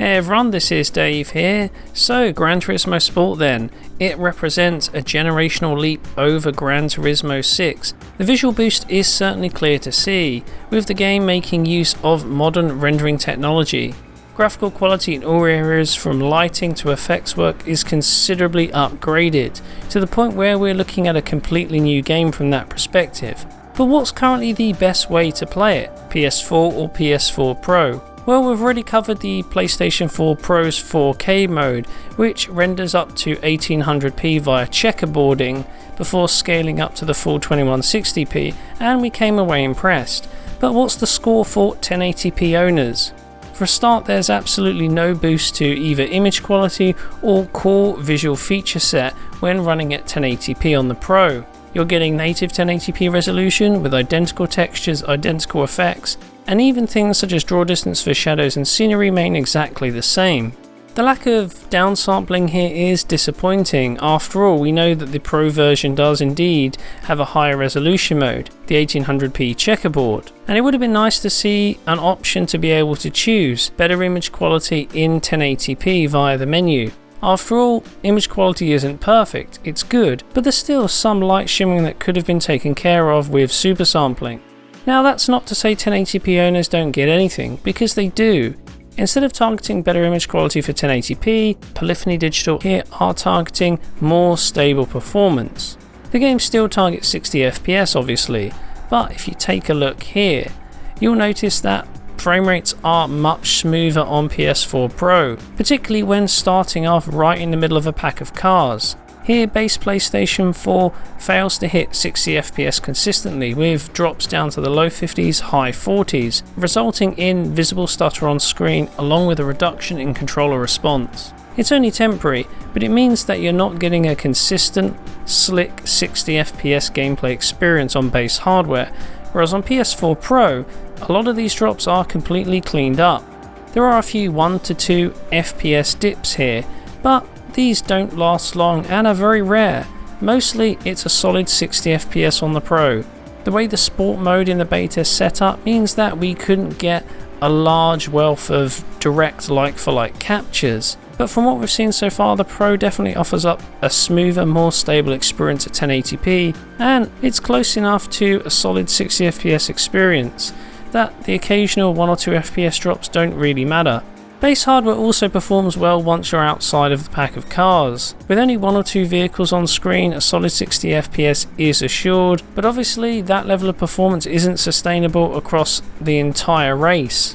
Hey everyone, this is Dave here. So, Gran Turismo Sport then. It represents a generational leap over Gran Turismo 6. The visual boost is certainly clear to see, with the game making use of modern rendering technology. Graphical quality in all areas from lighting to effects work is considerably upgraded, to the point where we're looking at a completely new game from that perspective. But what's currently the best way to play it? PS4 or PS4 Pro? Well, we've already covered the PlayStation 4 Pro's 4K mode, which renders up to 1800p via checkerboarding before scaling up to the full 2160p, and we came away impressed. But what's the score for 1080p owners? For a start, there's absolutely no boost to either image quality or core visual feature set when running at 1080p on the Pro. You're getting native 1080p resolution with identical textures, identical effects, and even things such as draw distance for shadows and scenery remain exactly the same. The lack of downsampling here is disappointing. After all, we know that the Pro version does indeed have a higher resolution mode, the 1800p checkerboard, and it would have been nice to see an option to be able to choose better image quality in 1080p via the menu. After all, image quality isn't perfect, it's good, but there's still some light shimmering that could have been taken care of with super sampling. Now that's not to say 1080p owners don't get anything, because they do. Instead of targeting better image quality for 1080p, Polyphony Digital here are targeting more stable performance. The game still targets 60 FPS obviously, but if you take a look here, you'll notice that frame rates are much smoother on PS4 Pro, particularly when starting off right in the middle of a pack of cars. Here, base PlayStation 4 fails to hit 60 FPS consistently, with drops down to the low 50s, high 40s, resulting in visible stutter on screen along with a reduction in controller response. It's only temporary, but it means that you're not getting a consistent, slick 60 FPS gameplay experience on base hardware, whereas on PS4 Pro, a lot of these drops are completely cleaned up. There are a few 1 to 2 FPS dips here, but these don't last long and are very rare. Mostly it's a solid 60 FPS on the Pro. The way the sport mode in the beta is set up means that we couldn't get a large wealth of direct like-for-like captures. But from what we've seen so far, the Pro definitely offers up a smoother, more stable experience at 1080p, and it's close enough to a solid 60 FPS experience that the occasional 1 or 2 FPS drops don't really matter. Base hardware also performs well once you're outside of the pack of cars. With only 1 or 2 vehicles on screen, a solid 60 FPS is assured, but obviously that level of performance isn't sustainable across the entire race.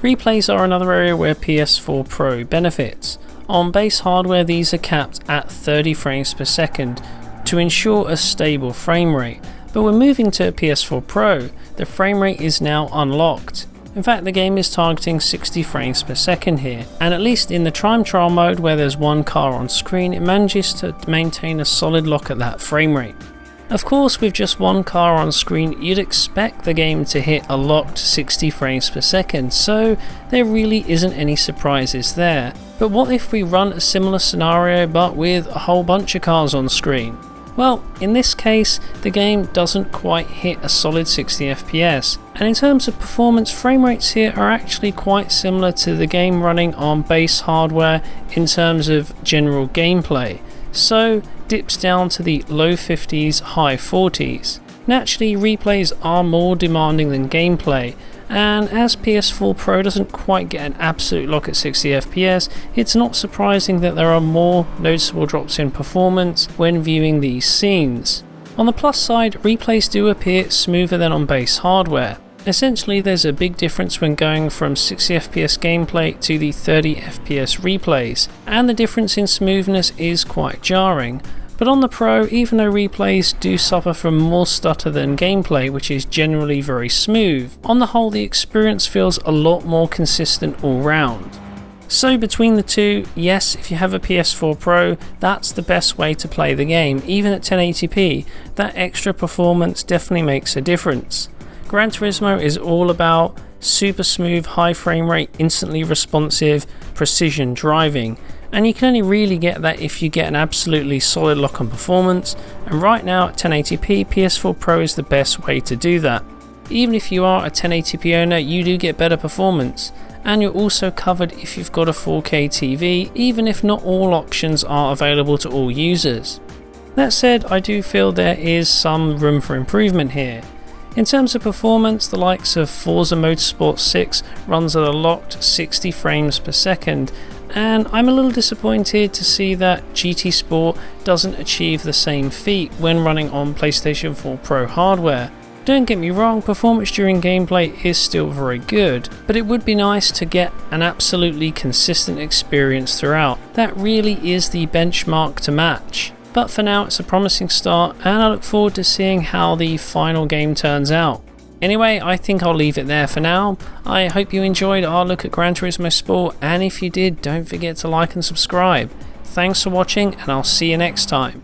Replays are another area where PS4 Pro benefits. On base hardware, these are capped at 30 frames per second to ensure a stable frame rate, but when moving to PS4 Pro, the frame rate is now unlocked. In fact, the game is targeting 60 frames per second here, and at least in the time trial mode where there's one car on screen, it manages to maintain a solid lock at that frame rate. Of course, with just one car on screen, you'd expect the game to hit a locked 60 frames per second, so there really isn't any surprises there. But what if we run a similar scenario but with a whole bunch of cars on screen? Well, in this case, the game doesn't quite hit a solid 60 FPS, and in terms of performance, frame rates here are actually quite similar to the game running on base hardware in terms of general gameplay, so dips down to the low 50s, high 40s. Naturally, replays are more demanding than gameplay, and as PS4 Pro doesn't quite get an absolute lock at 60 FPS, it's not surprising that there are more noticeable drops in performance when viewing these scenes. On the plus side, replays do appear smoother than on base hardware. Essentially, there's a big difference when going from 60 FPS gameplay to the 30 FPS replays, and the difference in smoothness is quite jarring. But on the Pro, even though replays do suffer from more stutter than gameplay, which is generally very smooth, on the whole the experience feels a lot more consistent all round. So between the two, yes, if you have a PS4 Pro, that's the best way to play the game. Even at 1080p, that extra performance definitely makes a difference. Gran Turismo is all about super smooth, high frame rate, instantly responsive, precision driving. And you can only really get that if you get an absolutely solid lock on performance, and right now at 1080p, PS4 Pro is the best way to do that. Even if you are a 1080p owner, you do get better performance, and you're also covered if you've got a 4K TV, even if not all options are available to all users. That said, I do feel there is some room for improvement here. In terms of performance, the likes of Forza Motorsport 6 runs at a locked 60 frames per second, and I'm a little disappointed to see that GT Sport doesn't achieve the same feat when running on PlayStation 4 Pro hardware. Don't get me wrong, performance during gameplay is still very good, but it would be nice to get an absolutely consistent experience throughout. That really is the benchmark to match. But for now, it's a promising start, and I look forward to seeing how the final game turns out. Anyway, I think I'll leave it there for now. I hope you enjoyed our look at Gran Turismo Sport, and if you did, don't forget to like and subscribe. Thanks for watching, and I'll see you next time.